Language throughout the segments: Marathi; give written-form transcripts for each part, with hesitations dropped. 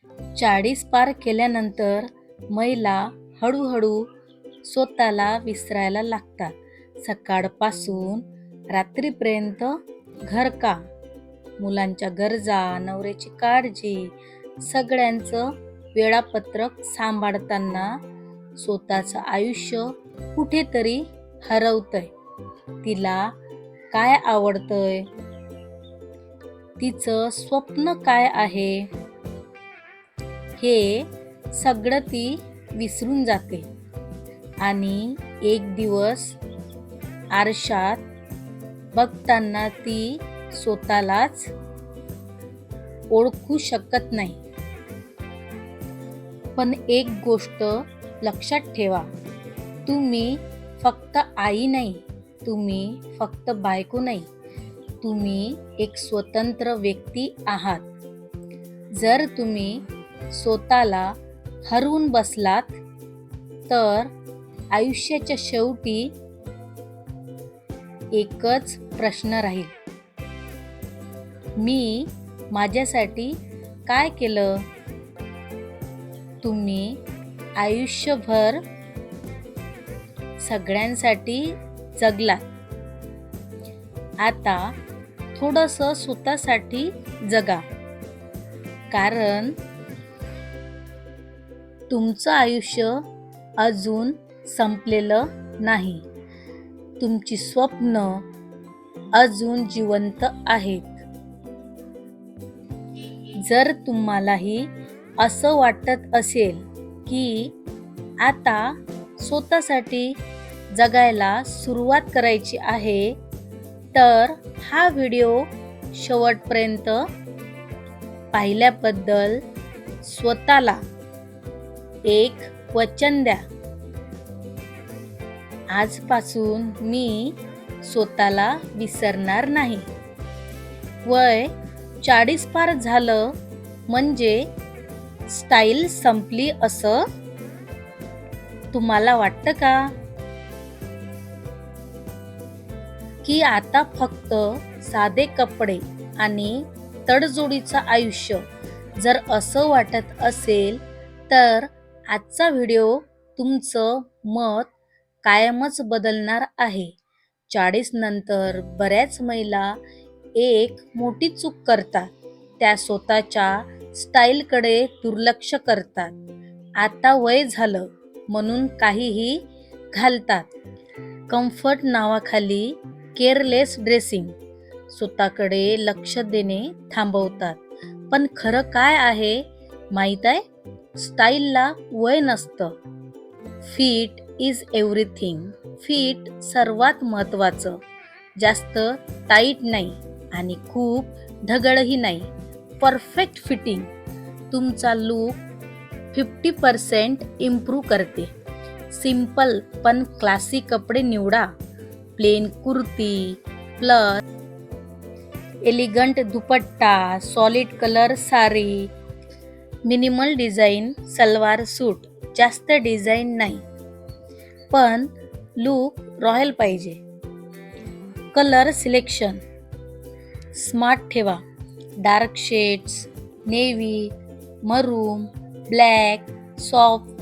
40 पार केल्यानंतर महिला हळूहळू स्वतःला विसरायला लागतात. सकाळपासून रात्रीपर्यंत घरकाम, मुलांच्या गरजा, नवऱ्याची काळजी, सगळ्यांचं वेळापत्रक सांभाळताना स्वतःचं आयुष्य कुठेतरी हरवतंय. तिला काय आवडतंय, तिचं स्वप्न काय आहे, हे सगळं ती विसरून जाते आणि एक दिवस आरशात बघताना ती स्वतःलाच ओळखू शकत नाही. पण एक गोष्ट लक्षात ठेवा, तुम्ही फक्त आई नाही, तुम्ही फक्त बायको नाही, तुम्ही एक स्वतंत्र व्यक्ती आहात. जर तुम्ही स्वतःला हरवून बसलात तर आयुष्याच्या शेवटी एकच प्रश्न राहील, मी माझ्यासाठी काय केलं? तुम्ही आयुष्यभर सगळ्यांसाठी जगलात. आता थोडंसं स्वतःसाठी जगा, कारण तुमचं आयुष्य अजून संपलेलं नाही. तुमची स्वप्न अजून जिवंत आहेत. जर तुम्हालाही असं वाटत असेल की आता स्वतःसाठी जगायला सुरुवात करायची आहे, तर हा व्हिडिओ शेवटपर्यंत पाहिल्याबद्दल स्वतःला एक वचन द्या. आजपासून मी स्वतःला विसरणार नाही. वय 40 पार झालं म्हणजे स्टाईल संपली असं तुम्हाला वाटतं का? की आता फक्त साधे कपडे आणि तडजोडीचं आयुष्य? जर असं वाटत असेल तर आजचा व्हिडिओ तुमचं मत कायमच बदलणार आहे. 40 नंतर बऱ्याच महिला एक मोठी चूक करतात, त्या स्वतःच्या स्टाईलकडे दुर्लक्ष करतात. आता वय झालं म्हणून काहीही घालतात. कम्फर्ट नावाखाली केअरलेस ड्रेसिंग, स्वतःकडे लक्ष देणे थांबवतात. पण खरं काय आहे माहीत आहे? स्टाईलला वय नसतं. Fit is everything. फिट सर्वात महत्त्वाचं. जास्त टाईट नाही आणि खूप ढगळही नाही. परफेक्ट फिटिंग तुमचा लूक 50% इम्प्रूव्ह करते. सिंपल पण क्लासी कपडे निवडा. Plain kurti plus elegant dupatta, solid colour sari, minimal design salwar suit. जास्त डिझाईन नाही, पण लूक रॉयल पाहिजे. कलर सिलेक्शन स्मार्ट ठेवा. Dark shades, navy, maroon, black, soft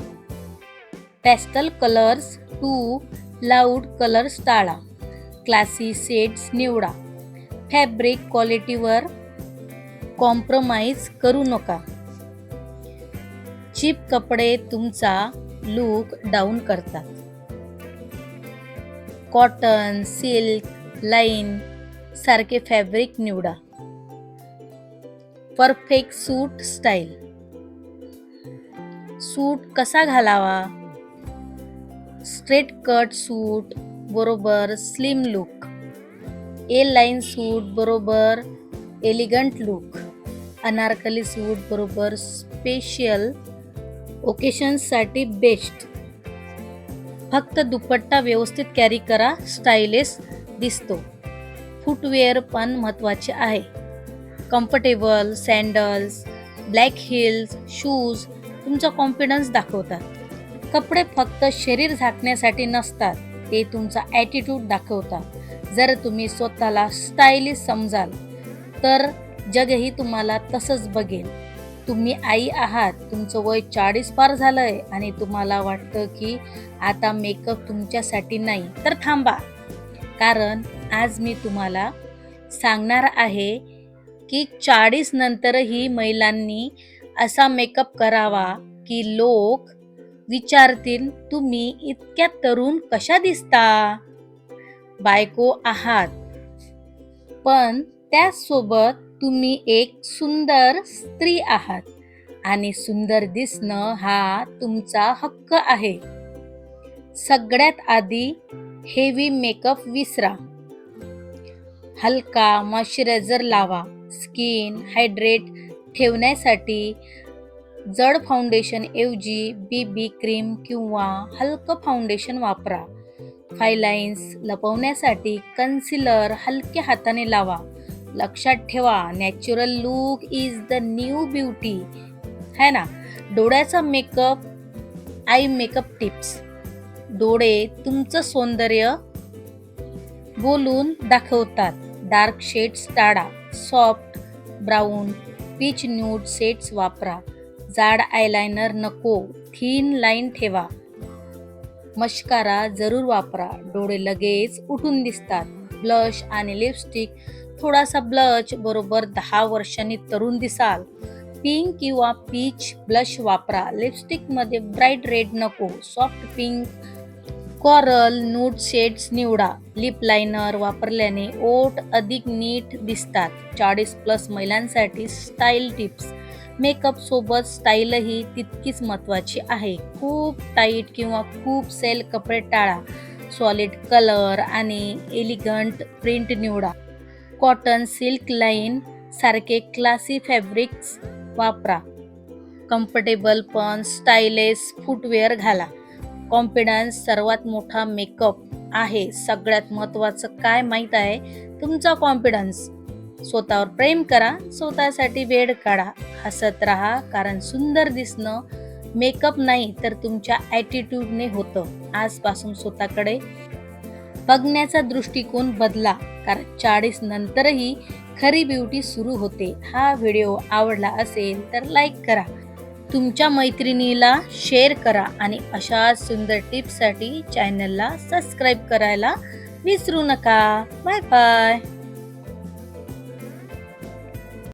pastel colours too loud colours टाळा. क्लासी शेड्स निवडा. फॅब्रिक क्वालिटीवर कॉम्प्रोमाइज करू नका. चीप कपडे तुमचा लूक डाऊन करतात. कॉटन, सिल्क, लाईन सारखे फॅब्रिक निवडा. परफेक्ट सूट स्टाईल. सूट कसा घालावा? स्ट्रेट कट सूट बरोबर स्लिम लुक. ए लाईन सूट बरोबर एलिगंट लुक. अनारकली सूट बरोबर स्पेशल ओकेशन्ससाठी बेस्ट. फक्त दुपट्टा व्यवस्थित कॅरी करा, स्टायलिश दिसतो. फुटवेअर पण महत्त्वाचे आहे. Comfortable sandals, black hills shoes तुमचा कॉन्फिडन्स दाखवतात. कपडे फक्त शरीर झाकण्यासाठी नसतात, ते तुमचा ॲटिट्यूड दाखवतात. जर तुम्ही स्वतःला स्टायलिश समजाल तर जगही तुम्हाला तसंच बघेल. तुम्ही आई आहात, तुमचं वय 40 पार झालंय आणि तुम्हाला वाटतं की आता मेकअप तुमच्यासाठी नाही, तर थांबा. कारण आज मी तुम्हाला सांगणार आहे की 40 नंतरही महिलांनी असा मेकअप करावा की लोक विचारतील, तुम्ही इतक्या तरुण कशा दिसता? बायको आहात, पण त्याचसोबत तुम्ही एक सुंदर स्त्री आहात आणि सुंदर दिसणं हा तुमचा हक्क आहे. सगळ्यात आधी हेवी मेकअप विसरा. हलका मॉइश्चरायझर लावा. स्किन हायड्रेट ठेवण्यासाठी जड फाउंडेशन ऐवजी बीबी क्रीम किंवा हलकं फाउंडेशन वापरा. फायलाईन्स लपवण्यासाठी कन्सिलर हलक्या हाताने लावा. लक्षात ठेवा, natural look is the new beauty, है ना. डोळ्याचा मेकअप, आय मेकअप टिप्स. डोळे तुमचं सौंदर्य बोलून दाखवतात. डार्क शेड्स टाळा. Soft brown, peach nude shades वापरा. जाड आयलाइनर नको, थिन लाईन ठेवा. मस्कारा जरूर वापरा, डोळे लगेच उठून दिसतात. ब्लश आणि लिपस्टिक. थोडासा ब्लश बरोबर 10 वर्षांनी तरुण दिसाल. पिंक किंवा पीच ब्लश वापरा. लिपस्टिकमध्ये ब्राईट रेड नको, soft pink, coral, nude shades निवडा. लिप लायनर वापरल्याने ओठ अधिक नीट दिसतात. 40+ महिलांसाठी स्टाईल टिप्स. मेकअप सोबत स्टाईलही तितकीच महत्त्वाची आहे. खूप टाईट किंवा खूप सेल कपडे टाळा. सॉलिड कलर आणि एलिगंट प्रिंट निवडा. कॉटन, सिल्क, लाईन सारखे क्लासी फॅब्रिक्स वापरा. कम्फर्टेबल पण स्टायलिश फुटवेअर घाला. कॉन्फिडन्स सर्वात मोठा मेकअप आहे. सगळ्यात महत्त्वाचं काय माहीत आहे? तुमचा कॉन्फिडन्स. स्वतःवर प्रेम करा, स्वतःसाठी वेळ काढा. हसत राहा, कारण सुंदर दिसणं मेकअप नाही तर तुमच्या ॲटिट्यूडने होतं. आजपासून स्वतःकडे बघण्याचा दृष्टिकोन बदला, कारण 40 नंतरही खरी ब्युटी सुरू होते. हा व्हिडिओ आवडला असेल तर लाईक करा, तुमच्या मैत्रिणीला शेअर करा आणि अशा सुंदर टिप्ससाठी चॅनलला सबस्क्राईब करायला विसरू नका. Bye bye.